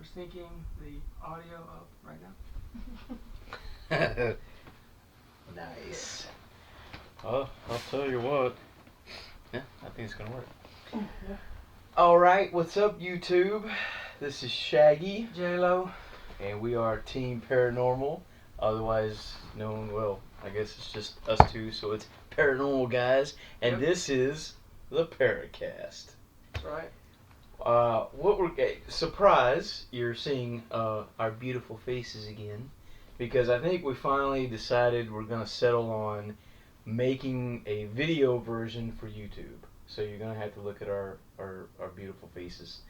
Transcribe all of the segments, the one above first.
We're syncing the audio up right now. Nice. Well, I'll tell you what. Yeah, I think it's gonna work. Yeah. Alright, what's up YouTube? This is Shaggy, J-Lo. and we are Team Paranormal, otherwise known, well, I guess it's just us two, so it's Paranormal Guys, and Yep. This is the PairUcast. That's right. Surprise, you're seeing our beautiful faces again, because I think we finally decided we're gonna settle on making a video version for YouTube. So you're gonna have to look at our beautiful faces.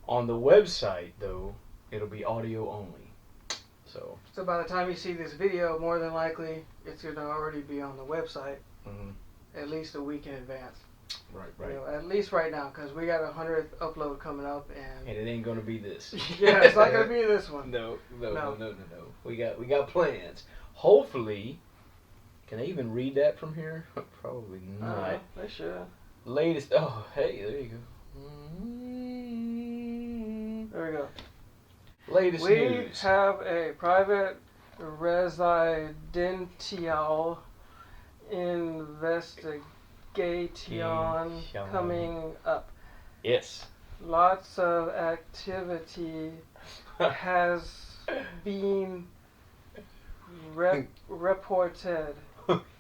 On the website though, it'll be audio only. So by the time you see this video, more than likely, it's going to already be on the website at least a week in advance. Right. You know, at least right now, because we got a 100th upload coming up, And it ain't gonna be this. Yeah, it's not going to be this one. No. We got plans. Hopefully, can I even read that from here? Probably not. They should. Latest. Oh, hey, there you go. There we go. Latest We news. have a private residential investigation coming up. Yes. Lots of activity has been reported.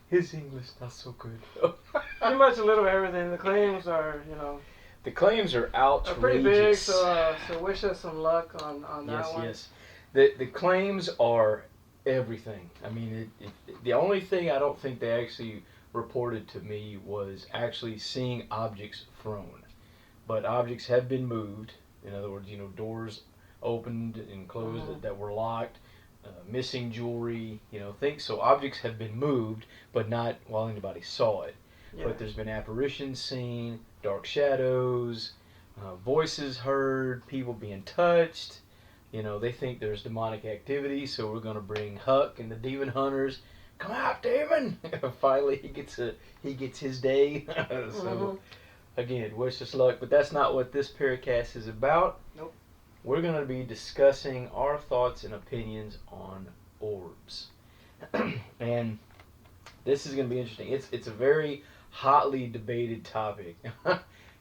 His English not so good. Pretty much a little of everything. The claims are, The claims are outrageous. are pretty big. So wish us some luck on that one. Yes. The claims are everything. I mean, the only thing I don't think they actually reported to me was actually seeing objects thrown. But objects have been moved. In other words, doors opened and closed that were locked. Missing jewelry, things. So objects have been moved, but not while anybody saw it. Yeah. But there's been apparitions seen, dark shadows, voices heard, people being touched. They think there's demonic activity, so we're going to bring Huck and the demon hunters. Come out, demon! Finally, he gets his day. So, again, wish us luck. But that's not what this PairUcast is about. Nope. We're going to be discussing our thoughts and opinions on orbs. And this is going to be interesting. It's a very hotly debated topic.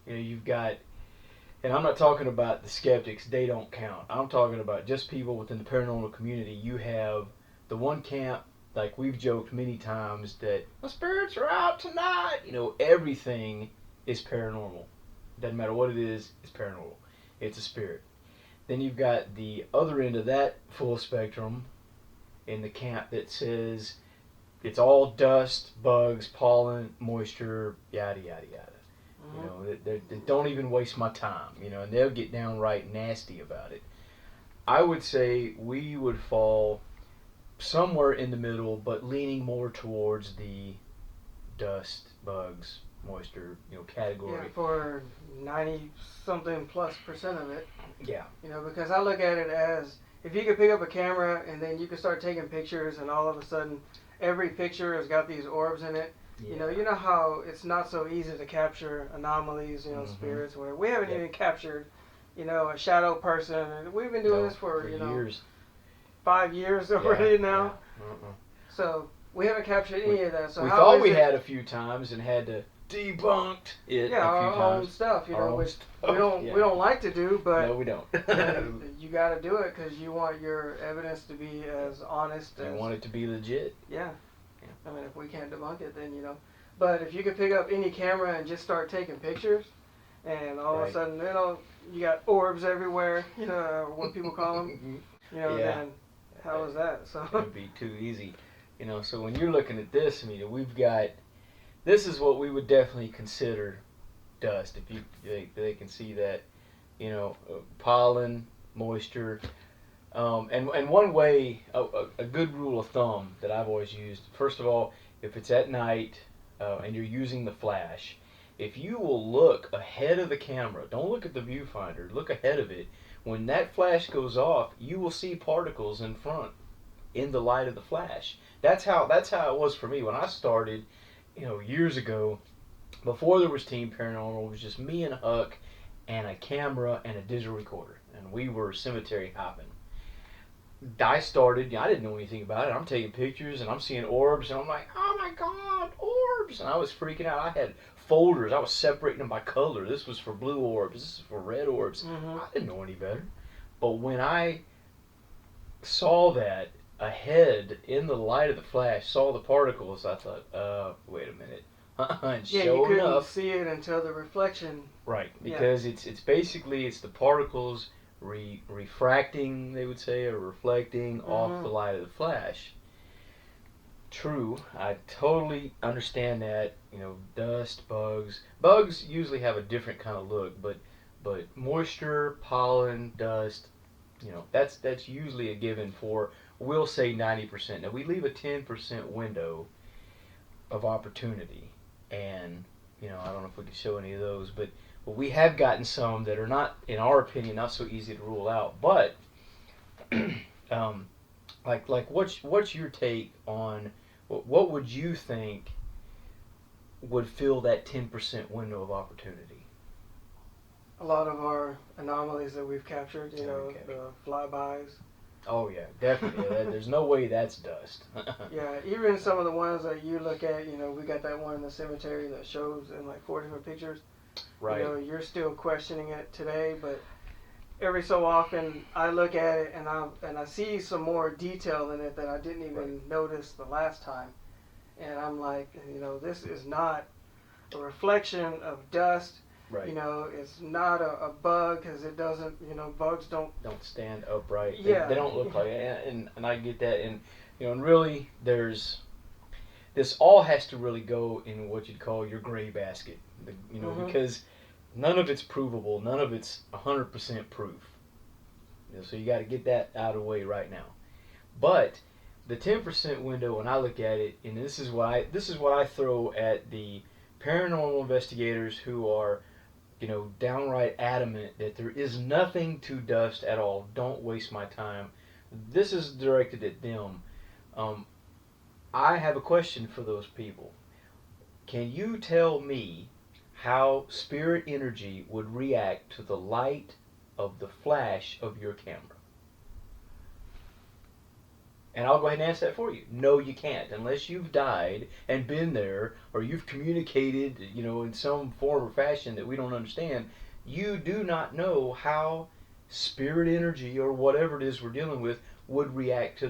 You've got, and I'm not talking about the skeptics, they don't count. I'm talking about just people within the paranormal community. You have the one camp, like we've joked many times, that the spirits are out tonight. Everything is paranormal. Doesn't matter what it is, it's paranormal. It's a spirit. Then you've got the other end of that full spectrum in the camp that says it's all dust, bugs, pollen, moisture, yada, yada, yada. They don't even waste my time, and they'll get downright nasty about it. I would say we would fall somewhere in the middle, but leaning more towards the dust, bugs, moisture, category. Yeah, for 90-something+% of it. Yeah. Because I look at it as, if you could pick up a camera and then you could start taking pictures, and all of a sudden every picture has got these orbs in it. Yeah. You know how it's not so easy to capture anomalies, spirits, where we haven't even captured, a shadow person, and we've been doing this for years. 5 years already now. Yeah. So we haven't captured any of that. So we how thought is we it, had a few times and had to debunk it a few our times. own stuff, Our own which stuff, we don't like to do, but no, we don't. you got to do it because you want your evidence to be as honest as. You want it to be legit. Yeah. I mean, if we can't debunk it, then But if you could pick up any camera and just start taking pictures, and all of a sudden, you got orbs everywhere, what people call them, then how is that? So it would be too easy, So when you're looking at this, we've got. This is what we would definitely consider dust. If they can see that, pollen, moisture, and one way, a good rule of thumb that I've always used. First of all, if it's at night and you're using the flash, if you will look ahead of the camera, don't look at the viewfinder, look ahead of it. When that flash goes off, you will see particles in front, in the light of the flash. That's how it was for me when I started. Years ago, before there was Team Paranormal, it was just me and Huck, and a camera and a digital recorder, and we were cemetery hopping. I started, I didn't know anything about it. I'm taking pictures and I'm seeing orbs and I'm like, oh my God, orbs! And I was freaking out. I had folders. I was separating them by color. This was for blue orbs. This is for red orbs. I didn't know any better. But when I saw that ahead in the light of the flash, saw the particles, I thought, wait a minute. And Yeah, you couldn't see it until the reflection. Right, because it's basically it's the particles refracting, they would say, or reflecting off the light of the flash. True, I totally understand that. Dust, bugs usually have a different kind of look, but moisture, pollen, dust, that's usually a given for, we'll say 90%. Now we leave a 10% window of opportunity, and I don't know if we can show any of those, but we have gotten some that are not, in our opinion, not so easy to rule out. But like what's your take on what would you think would fill that 10% window of opportunity? A lot of our anomalies that we've captured, the flybys. Oh yeah, definitely. There's no way that's dust. Yeah, even some of the ones that you look at, we got that one in the cemetery that shows in like 4 different pictures. Right. You're still questioning it today, but every so often I look at it and I see some more detail in it that I didn't even notice the last time, and I'm like, this is not a reflection of dust. Right. It's not a bug, because it doesn't. Bugs don't stand upright. Yeah. They don't look like it, and I get that, and and really this all has to really go in what you'd call your gray basket, because none of it's provable, none of it's 100% proof. So you got to get that out of the way right now. But the 10% window, when I look at it, and this is what I throw at the paranormal investigators who are downright adamant that there is nothing to dust at all. Don't waste my time. This is directed at them. I have a question for those people. Can you tell me how spirit energy would react to the light of the flash of your camera? And I'll go ahead and answer that for you. No, you can't. Unless you've died and been there, or you've communicated, in some form or fashion that we don't understand, you do not know how spirit energy, or whatever it is we're dealing with, would react to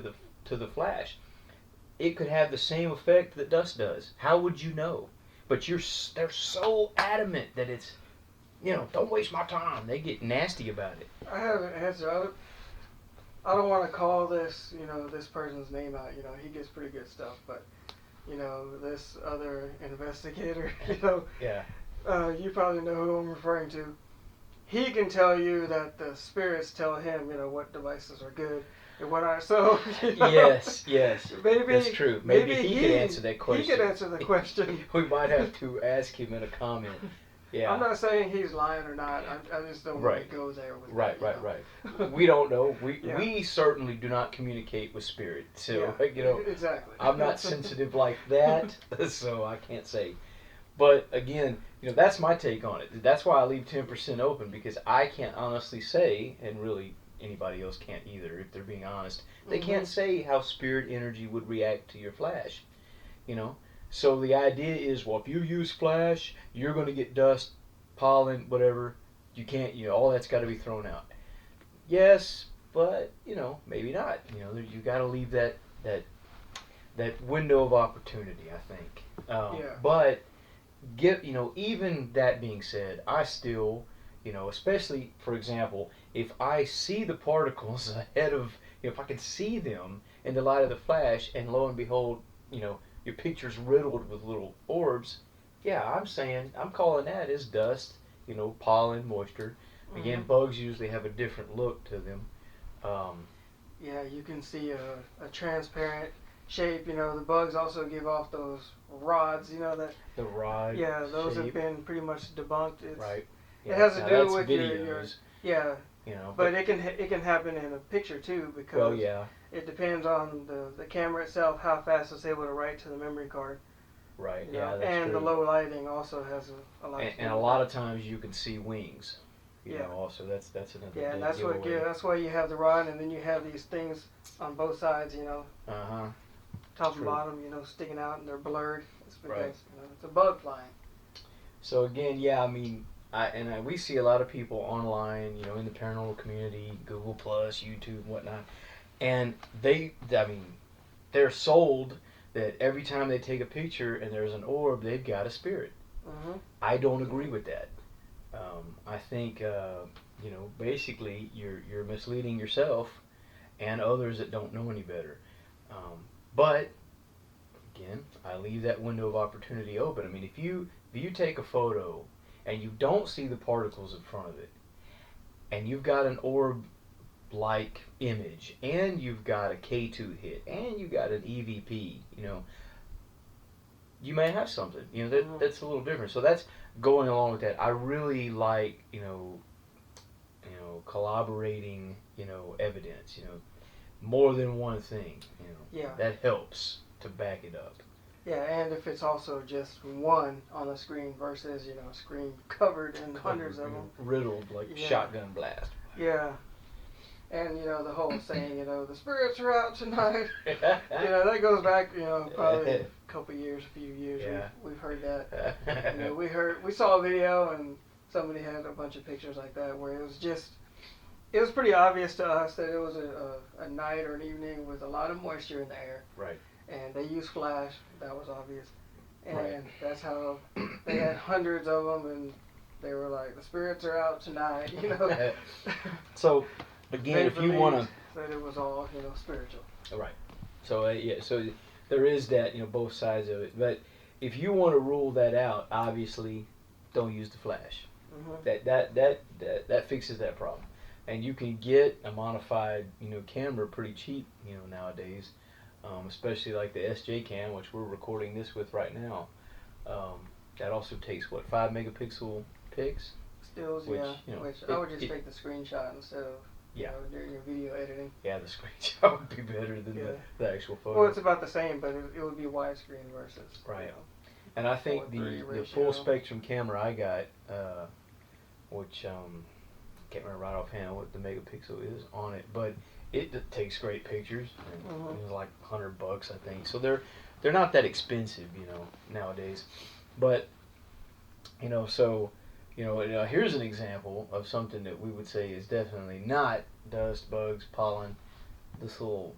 the flash. It could have the same effect that dust does. How would you know? But they're so adamant that it's, don't waste my time. They get nasty about it. I have an answer. I don't want to call this, this person's name out. He gets pretty good stuff, but, this other investigator, Yeah. You probably know who I'm referring to. He can tell you that the spirits tell him, what devices are good and what are so. Yes. Maybe that's true. Maybe he could answer that question. He could answer the question. We might have to ask him in a comment. Yeah. I'm not saying he's lying or not. I just don't want to go there with Right. We don't know. We certainly do not communicate with spirit. So, exactly. I'm not sensitive like that, so I can't say. But again, that's my take on it. That's why I leave 10% open, because I can't honestly say, and really anybody else can't either if they're being honest. They can't say how spirit energy would react to your flash. So the idea is, well, if you use flash, you're going to get dust, pollen, whatever. You can't, all that's got to be thrown out. Yes, but, maybe not. You got to leave that window of opportunity, I think. But, even that being said, I still, especially, for example, if I see the particles ahead of, if I can see them in the light of the flash, and lo and behold, your picture's riddled with little orbs, I'm calling that as dust, pollen, moisture. Again, bugs usually have a different look to them. You can see a transparent shape. The bugs also give off those rods, that... The rod those shape. Have been pretty much debunked. Right. It has to do with videos. But it can happen in a picture too, because it depends on the camera itself, how fast it's able to write to the memory card. Right. That's and true. The low lighting also has a lot. And a lot of times you can see wings. You Yeah. know, also that's another. Yeah, and dead giveaway. that's why you have the rod, and then you have these things on both sides. Top and True. bottom. Sticking out, and they're blurred. It's because Right. it's a bug flying. So again, yeah, I mean, we see a lot of people online, in the paranormal community, Google Plus, YouTube, whatnot, and they're sold that every time they take a picture and there's an orb, they've got a spirit. Mm-hmm. I don't agree with that. I think basically you're misleading yourself and others that don't know any better. But again, I leave that window of opportunity open. I mean, if you take a photo and you don't see the particles in front of it, and you've got an orb-like image, and you've got a K2 hit, and you've got an EVP, you may have something. That's a little different. So that's going along with that. I really like collaborating evidence. More than one thing. Yeah. That helps to back it up. Yeah, and if it's also just one on the screen versus a screen covered in hundreds of them, riddled like shotgun blast. Yeah. And the whole saying, the spirits are out tonight. That goes back, probably a few years. Yeah. We've heard that. We saw a video and somebody had a bunch of pictures like that where it was pretty obvious to us that it was a night or an evening with a lot of moisture in the air. Right. And they used flash. That was obvious. And Right. that's how they had hundreds of them, and they were like, the spirits are out tonight. So. Again, if you want to, that it was all spiritual. Right. So so there is that both sides of it. But if you want to rule that out, obviously, don't use the flash. Mm-hmm. That fixes that problem, and you can get a modified camera pretty cheap nowadays, especially like the SJ cam, which we're recording this with right now. That also takes 5 megapixel pics. Stills, which I would just take the screenshot instead of. During your video editing. Yeah, the screenshot would be better than the actual photo. Well, it's about the same, but it would be widescreen versus. Right. And I think the full spectrum camera I got, which can't remember right offhand what the megapixel is on it, but it takes great pictures. And It was like $100, I think. So they're not that expensive, nowadays. But here's an example of something that we would say is definitely not dust, bugs, pollen. This little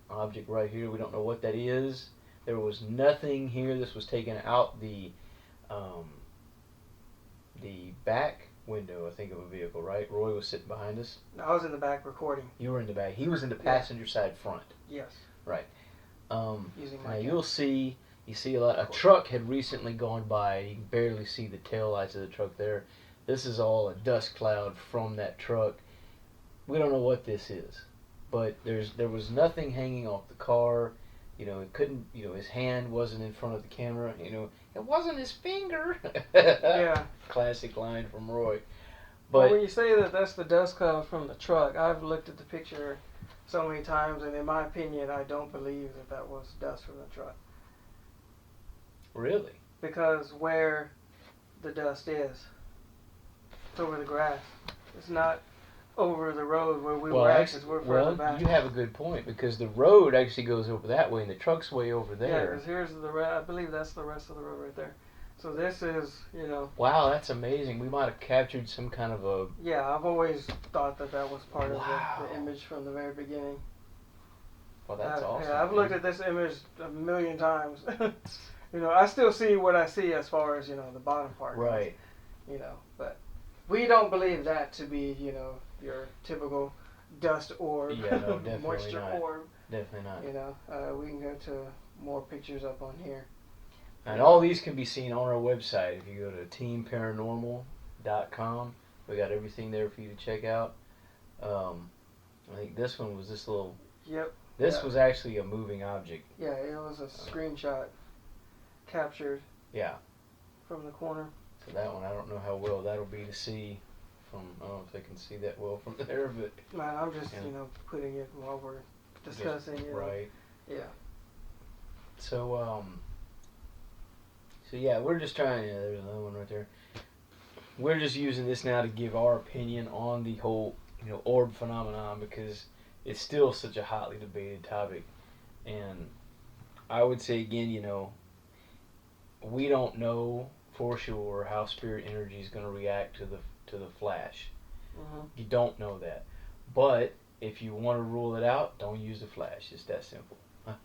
object right here, we don't know what that is. There was nothing here. This was taken out the back window, I think, of a vehicle, right? Roy was sitting behind us. I was in the back recording. You were in the back. He was in the passenger side front. Yes. Right. Using now you see a lot. A truck had recently gone by. You can barely see the tail lights of the truck there. This is all a dust cloud from that truck. We don't know what this is, but there was nothing hanging off the car. It couldn't. His hand wasn't in front of the camera. It wasn't his finger. Yeah. Classic line from Roy. But when you say that that's the dust cloud from the truck, I've looked at the picture so many times, and in my opinion, I don't believe that was dust from the truck. Really? Because where the dust is, it's over the grass. It's not over the road where we were at, 'cause we're further back. You have a good point, because the road actually goes over that way and the truck's way over there. Yeah, because here's I believe that's the rest of the road right there. So this is, Wow, that's amazing. We might have captured some kind of a... Yeah, I've always thought that was part of the image from the very beginning. Well, that's awesome. Yeah, I've looked at this image a million times. I still see what I see as far as, the bottom part. Right. But we don't believe that to be, your typical dust orb, Yeah, no, definitely moisture not. orb. Definitely not. We can go to more pictures up on here. And all these can be seen on our website. If you go to teamparanormal.com, we got everything there for you to check out. I think this one was this little... Yep. This was actually a moving object. Yeah, it was a screenshot captured. Yeah. From the corner. So that one, I don't know how well that'll be to see from... I don't know if they can see that well from there, but... Man, I'm just, putting it while we're discussing it. Right. Yeah. So, yeah, we're just trying... Yeah, there's another one right there. we're just using this now to give our opinion on the whole, orb phenomenon, because it's still such a hotly debated topic. And I would say again, we don't know for sure how spirit energy is going to react to the flash. Mm-hmm. You don't know that. But if you want to rule it out, don't use the flash. It's that simple.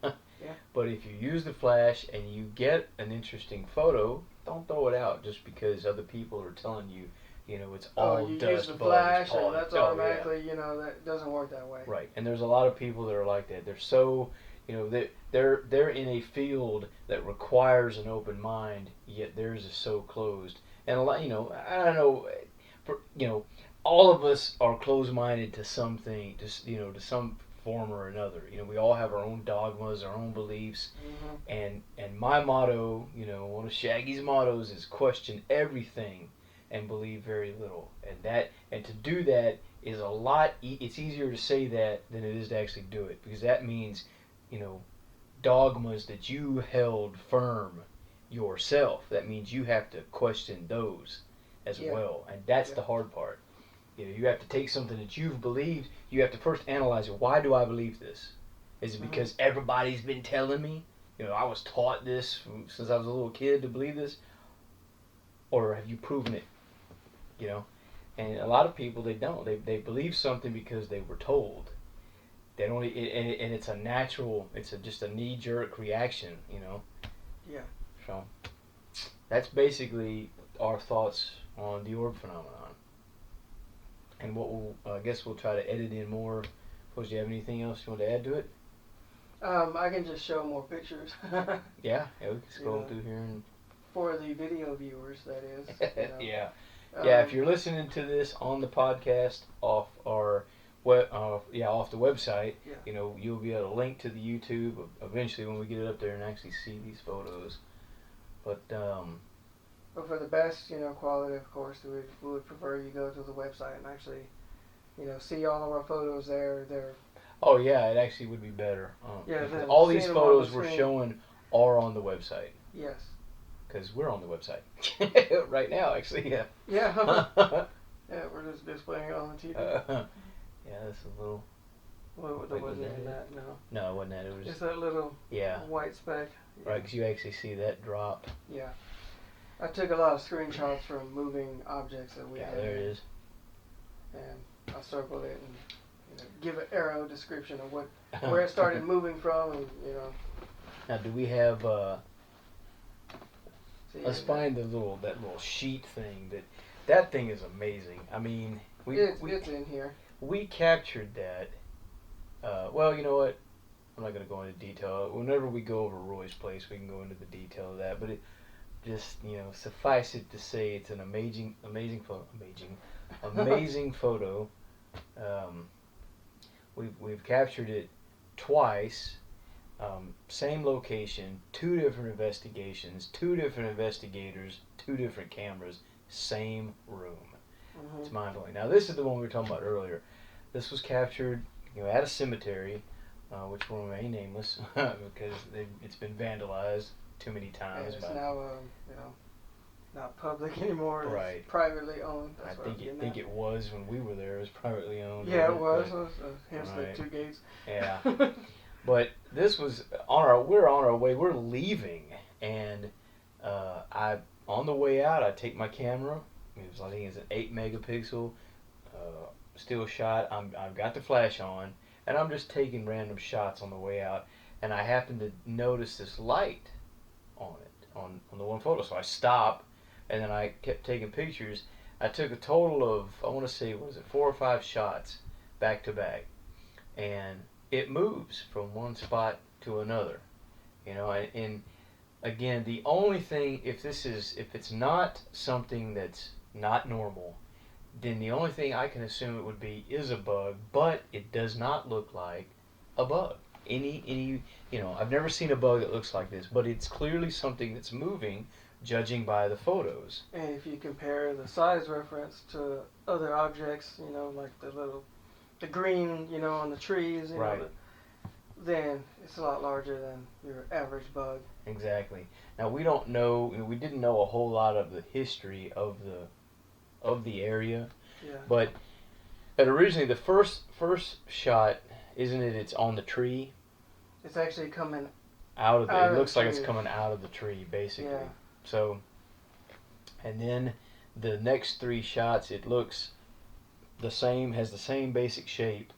Yeah. But if you use the flash and you get an interesting photo, don't throw it out just because other people are telling you, it's all you dust, use the bugs, flash, and pollen. that's Oh, automatically, that doesn't work that way. Right. And there's a lot of people that are like that. They're so, they're in a field that requires an open mind, yet theirs is so closed. And a lot, I don't know, all of us are closed-minded to something, to some form or another. We all have our own dogmas, our own beliefs, Mm-hmm. and my motto, one of Shaggy's mottos is question everything and believe very little. And to do that is a lot. It's easier to say that than it is to actually do it, because that means, dogmas that you held firm yourself. That means you have to question those as well, and that's the hard part. You have to take something that you've believed. You have to first analyze it. Why do I believe this? Is it because everybody's been telling me? I was taught this since I was a little kid to believe this, or have you proven it? And a lot of people, they don't. They believe something because they were told. They don't, and it's a natural. It's just a knee-jerk reaction. Yeah. So that's basically our thoughts on the orb phenomenon. And I guess we'll try to edit in more. Suppose you have anything else you want to add to it? I can just show more pictures. Yeah, we can scroll through here and. For the video viewers, that is. Yeah. If you're listening to this on the podcast off our off the website, you'll be able to link to the YouTube eventually when we get it up there and actually see these photos. But for the best, quality, of course, we would prefer you go to the website and actually, see all of our photos there. Oh yeah, it actually would be better. Yeah. All these photos we're showing are on the website. Yes. Because we're on the website right now, actually. Yeah. Yeah. Yeah, we're just displaying it on the TV. Yeah, that's a little. What was it in that? No. No, it wasn't that. It was just that little white speck. Yeah. Right, because you actually see that drop. Yeah. I took a lot of screenshots from moving objects that we had. Yeah, there it is. And I circled it and give an arrow description of where it started moving from, and Now, do we have? Let's find that little sheet thing. That thing is amazing. I mean, it's in here. We captured that. Well, you know what? I'm not going to go into detail. Whenever we go over Roy's place, we can go into the detail of that. But it just, suffice it to say, it's an amazing photo. We've captured it twice. Same location, 2 different investigations, 2 different investigators, 2 different cameras, same room. Mm-hmm. It's mind-blowing. Now, this is the one we were talking about earlier. This was captured, at a cemetery, which will remain nameless because it's been vandalized too many times. And it's now, not public anymore. Right. It's privately owned. I think it was when we were there. It was privately owned. Yeah, it was. Hence the 2 gates. Yeah. But this was we're on our way. We're leaving, and on the way out, I take my camera. I think it's an 8 megapixel still shot. I've got the flash on, and I'm just taking random shots on the way out. And I happened to notice this light on it on the one photo. So I stopped, and then I kept taking pictures. I took a total of 4 or 5 shots back to back, and it moves from one spot to another, and again, the only thing, if it's not something that's not normal, then the only thing I can assume it would be is a bug, but it does not look like a bug. I've never seen a bug that looks like this, but it's clearly something that's moving, judging by the photos. And if you compare the size reference to other objects, like the green, on the trees, right. Then it's a lot larger than your average bug. Exactly. Now we don't know. We didn't know a whole lot of the history of of the area. Yeah. But originally the first shot, isn't it? It's on the tree. It's actually coming Out of the. out It of looks the like it's tree. coming out of the tree, basically. Yeah. So, and then the next 3 shots, it looks the same, has the same basic shape,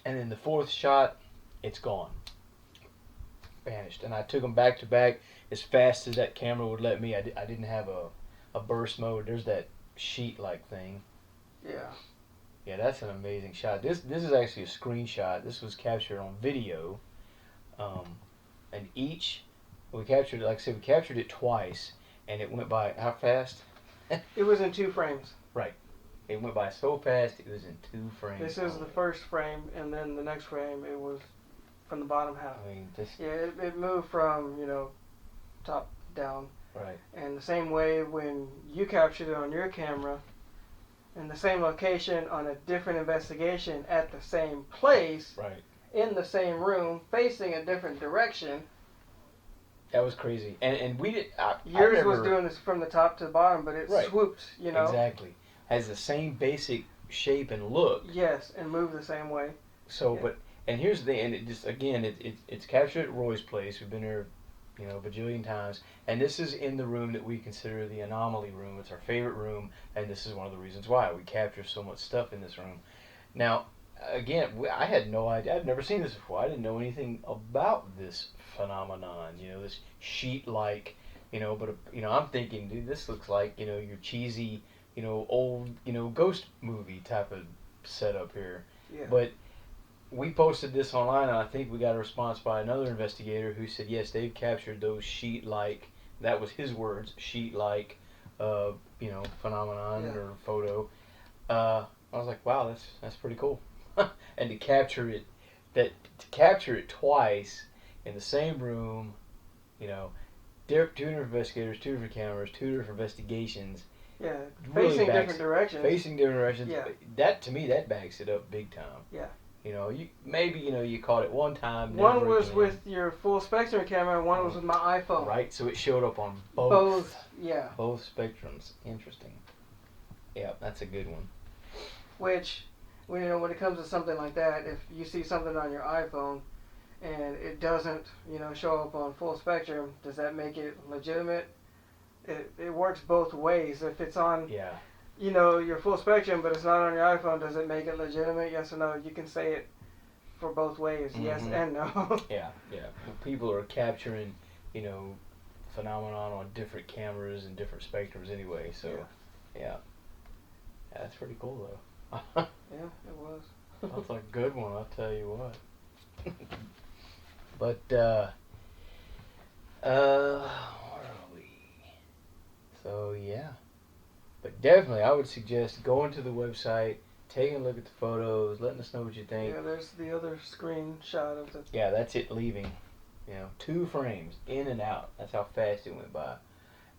and then the 4th shot, it's gone, vanished. And I took them back to back as fast as that camera would let me. I didn't have a burst mode. There's that sheet-like thing. Yeah. Yeah, that's an amazing shot. This is actually a screenshot. This was captured on video, and we captured it. Like I said, we captured it twice, and it went by how fast? It was in 2 frames. Right. It went by so fast. It was in 2 frames. This is the first frame, and then the next frame it was from the bottom half. I mean, this. Yeah, it moved from top down. Right. And the same way when you captured it on your camera, in the same location on a different investigation at the same place, Right. in the same room, facing a different direction. That was crazy. And we did. Yours was doing this from the top to the bottom, but it Right. swooped, Exactly. Has the same basic shape and look. Yes, and moved the same way. So, Yeah. but and here's the thing, and it just again, it's captured at Roy's place. We've been there, a bajillion times, and this is in the room that we consider the anomaly room. It's our favorite room, and this is one of the reasons why we capture so much stuff in this room. Now, again, I had no idea. I'd never seen this before. I didn't know anything about this phenomenon. This sheet-like, but I'm thinking, dude, this looks like your cheesy, old, ghost movie type of setup here. Yeah. But we posted this online, and I think we got a response by another investigator who said, yes, they've captured those sheet-like, that was his words, sheet-like, phenomenon or photo. I was like, wow, that's pretty cool. And to capture it twice in the same room, two different investigators, 2 different cameras, 2 different investigations. Yeah, Really facing different directions. Facing different directions. Yeah. That, to me, that backs it up big time. Yeah. You caught it one time. One was again. with your full spectrum camera, and one was with my iPhone. Right, so it showed up on both. Both spectrums. Interesting. Yeah, that's a good one. Which, when it comes to something like that, if you see something on your iPhone and it doesn't, show up on full spectrum, does that make it legitimate? It works both ways. If it's on, your full spectrum, but it's not on your iPhone, does it make it legitimate? Yes or no? You can say it for both ways, yes and no. Yeah. Well, people are capturing, phenomenon on different cameras and different spectrums anyway. So, yeah, that's pretty cool though. Yeah, it was. That's a good one, I'll tell you what. But where are we? So yeah. But definitely, I would suggest going to the website, taking a look at the photos, letting us know what you think. Yeah, there's the other screenshot of the. Yeah, that's it leaving. 2 frames, in and out. That's how fast it went by.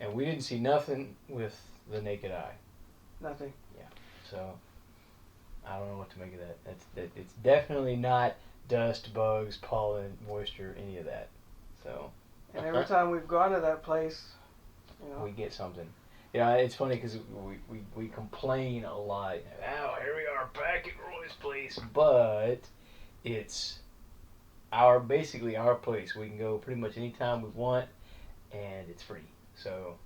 And we didn't see nothing with the naked eye. Nothing. Yeah. So, I don't know what to make of that. It's definitely not dust, bugs, pollen, moisture, any of that. So. And every time we've gone to that place, we get something. It's funny because we complain a lot. Oh, here we are back at Roy's place, but it's basically our place. We can go pretty much anytime we want, and it's free. So,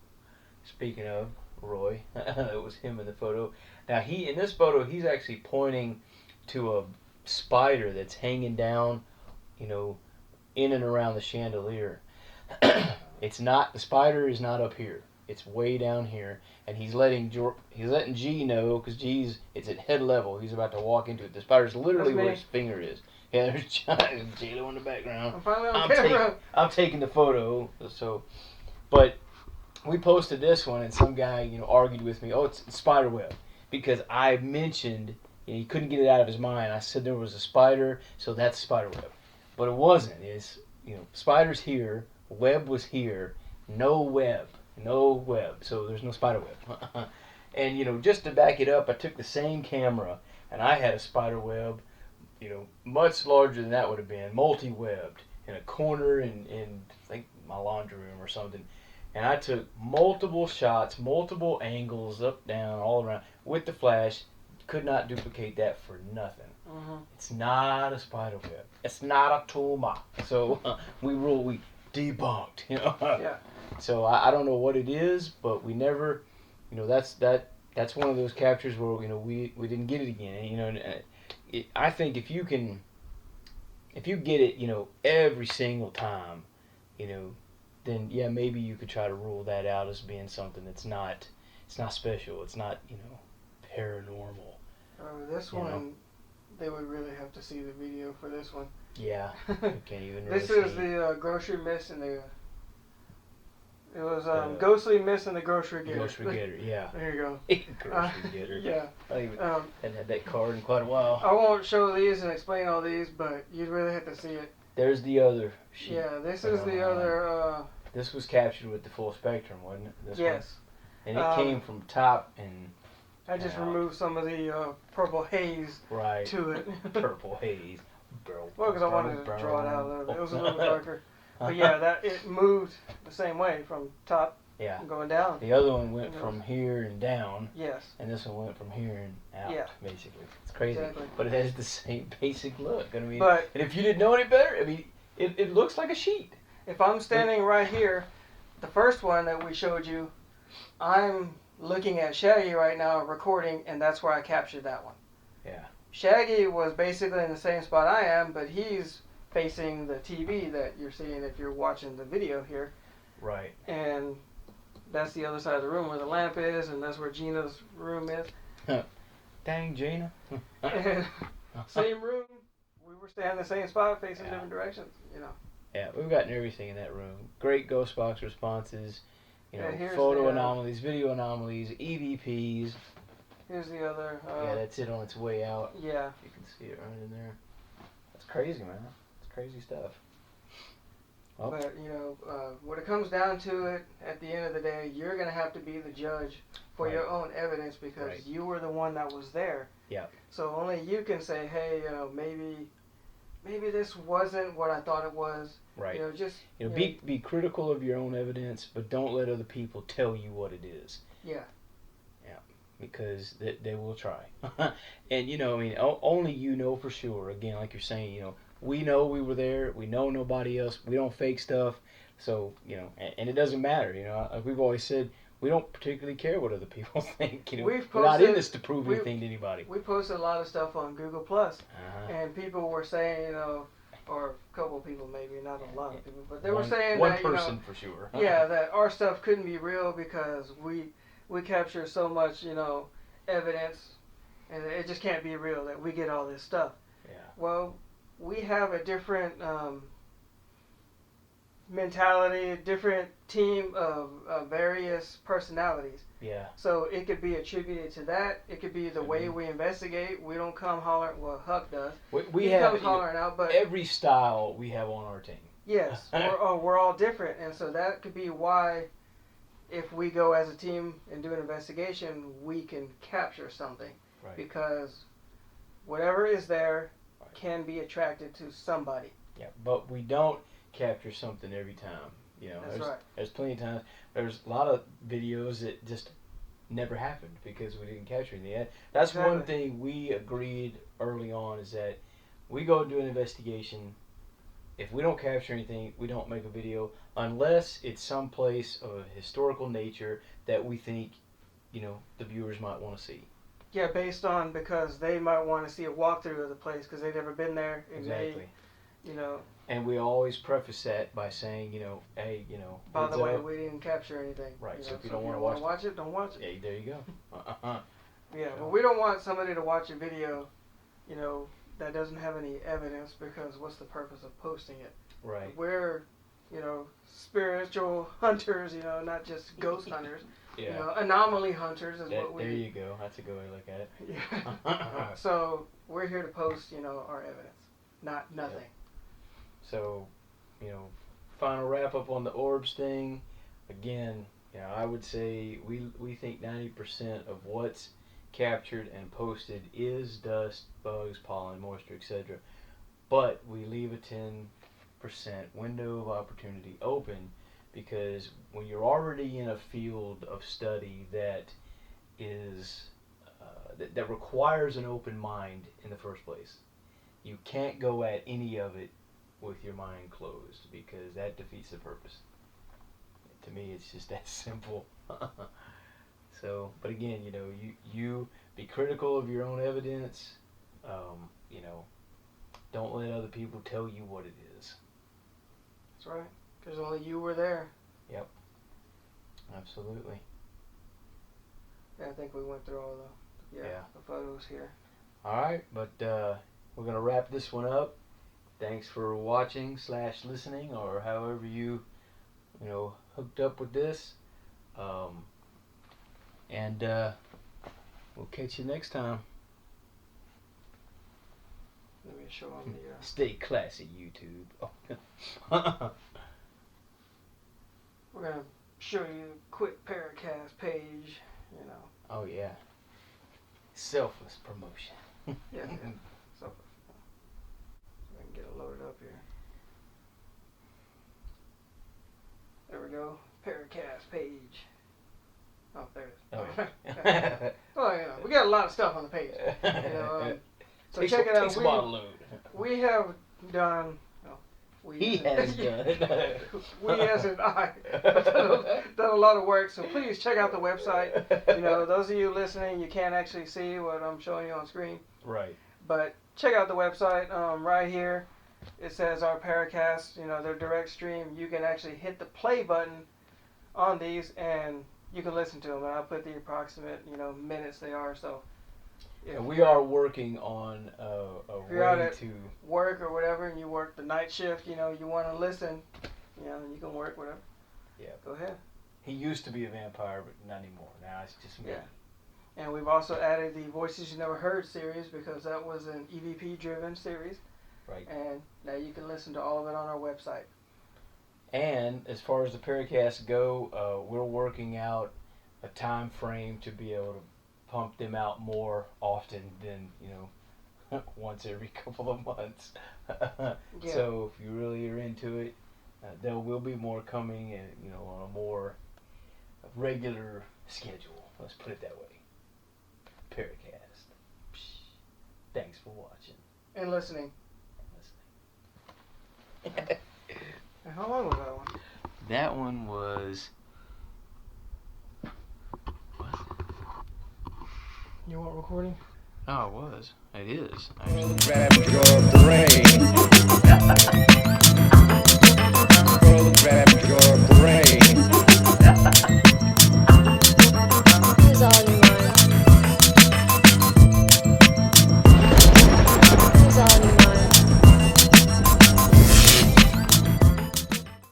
speaking of Roy, it was him in the photo. Now in this photo, he's actually pointing to a spider that's hanging down, in and around the chandelier. The spider is not up here. It's way down here, and he's letting G know, because it's at head level. He's about to walk into it. The spider's literally where his finger is. Yeah, there's J-Lo in the background. I'm finally on camera. I'm taking the photo. So, but we posted this one, and some guy argued with me. Oh, it's spider web, because I mentioned he couldn't get it out of his mind. I said there was a spider, so that's spider web, but it wasn't. It's spider's here, web was here, no web. So there's no spider web. And just to back it up, I took the same camera and I had a spider web, much larger than that would have been, multi-webbed in a corner in I think my laundry room or something. and I took multiple shots, multiple angles, up, down, all around with the flash. Could not duplicate that for nothing. Mm-hmm. It's not a spider web. It's not a tumor. So we debunked. Yeah. So I don't know what it is, but we never, that's one of those captures where we didn't get it again. I think if you get it, every single time, then yeah, maybe you could try to rule that out as being something that's not, it's not special. It's not, paranormal. This one, they would really have to see the video for this one. Yeah, you can't even really This see. is the grocery mist and the. It was ghostly mist in the grocery getter. Grocery getter, yeah. There you go. Grocery getter. Yeah. I haven't had that card in quite a while. I won't show these and explain all these, but you'd really have to see it. There's the other sheet. Yeah, this is the other. This was captured with the full spectrum, wasn't it? This Yes. one? And it came from top and. I just removed some of the purple haze right. to it. Purple haze. Well, because I wanted to draw it out a little bit. It was a little darker. But yeah, it moved the same way from top going down. The other one went from here and down. Yes. And this one went from here and out, basically. It's crazy. Exactly. But it has the same basic look. I mean, but and if you didn't know any better, I mean, it looks like a sheet. If I'm standing right here, the first one that we showed you, I'm looking at Shaggy right now recording, and that's where I captured that one. Yeah. Shaggy was basically in the same spot I am, but he's facing the TV that you're seeing if you're watching the video here. Right. And that's the other side of the room where the lamp is, and that's where Gina's room is. Dang, Gina. And same room. We were standing in the same spot facing different directions, Yeah, we've gotten everything in that room. Great ghost box responses. Here's photo the, anomalies, video anomalies, EVPs. Here's the other. Yeah, that's it on its way out. Yeah. You can see it right in there. That's crazy, man. It's crazy stuff. Well, but, when it comes down to it, at the end of the day, you're going to have to be the judge for your own evidence because you were the one that was there. Yeah. So only you can say, hey, maybe this wasn't what I thought it was. Right. Just be critical of your own evidence, but don't let other people tell you what it is. Yeah. Yeah. Because they will try. And only you know for sure. Again, like you're saying, we know we were there. We know nobody else. We don't fake stuff. So and it doesn't matter. Like we've always said, we don't particularly care what other people think. We're not in this to prove anything to anybody. We posted a lot of stuff on Google Plus, and people were saying, or a couple of people maybe, not a lot of people, but they were saying one that person for sure. Yeah, that our stuff couldn't be real because we capture so much evidence, and it just can't be real that we get all this stuff. Yeah. Well, we have a different mentality, a different team of various personalities. Yeah. So it could be attributed to that. It could be the way we investigate. We don't come hollering. Well, Huck does. We have comes hollering out, but every style we have on our team. Yes, we're all different, and so that could be why, if we go as a team and do an investigation, we can capture something because whatever is there can be attracted to somebody. Yeah, but we don't capture something every time. There's plenty of times. There's a lot of videos that just never happened because we didn't capture anything. That's one thing we agreed early on is that we go do an investigation. If we don't capture anything, we don't make a video unless it's someplace of a historical nature that we think, the viewers might want to see. Yeah, because they might want to see a walkthrough of the place because they've never been there. And exactly. They, And we always preface that by saying, hey, by the way, we didn't capture anything. Right. So if you don't want to watch it, don't watch it. Yeah, there you go. Yeah, but we don't want somebody to watch a video, that doesn't have any evidence because what's the purpose of posting it? Right. We're, spiritual hunters, not just ghost hunters. Yeah. Anomaly hunters is what we... There you go. That's a good way to look at it. Yeah. So we're here to post, our evidence, not nothing. Yeah. So, final wrap up on the Orbs thing. Again, I would say we think 90% of what's captured and posted is dust, bugs, pollen, moisture, etc. But we leave a 10% window of opportunity open because when you're already in a field of study that is that requires an open mind in the first place, you can't go at any of it with your mind closed, because that defeats the purpose. To me, it's just that simple. So, but again, you be critical of your own evidence. Don't let other people tell you what it is. That's right, because only you were there. Yep. Absolutely. Yeah, I think we went through all the photos here. All right, but we're gonna wrap this one up. Thanks for watching / listening, or however you hooked up with this. And we'll catch you next time. Let me show them the. Stay classy, YouTube. We're gonna show you a quick PairUcast page. Oh yeah. Selfless promotion. Yeah. So I can get it loaded up here. There we go. PairUcast page. Oh, there it is. Oh, we got a lot of stuff on the page. So check it out. We have done. He has done. We as in I done a lot of work. So please check out the website. Those of you listening, you can't actually see what I'm showing you on screen. Right. But check out the website. Right here, it says our PairUcast. Their direct stream. You can actually hit the play button on these, and you can listen to them. And I'll put the approximate minutes they are. So. And we are working on a way to work or whatever, and you work the night shift. You want to listen. You can work whatever. Yeah. Go ahead. He used to be a vampire, but not anymore. Now it's just me. Yeah. And we've also added the Voices You Never Heard series, because that was an EVP-driven series. Right. And now you can listen to all of it on our website. And as far as the PairUcast go, we're working out a time frame to be able to pump them out more often than once every couple of months. So if you really are into it, there will be more coming, and on a more regular schedule. Let's put it that way. PairUcast. Thanks for watching and listening. And how long was that one? That one was. You weren't recording? Oh, it was. It is. Grab your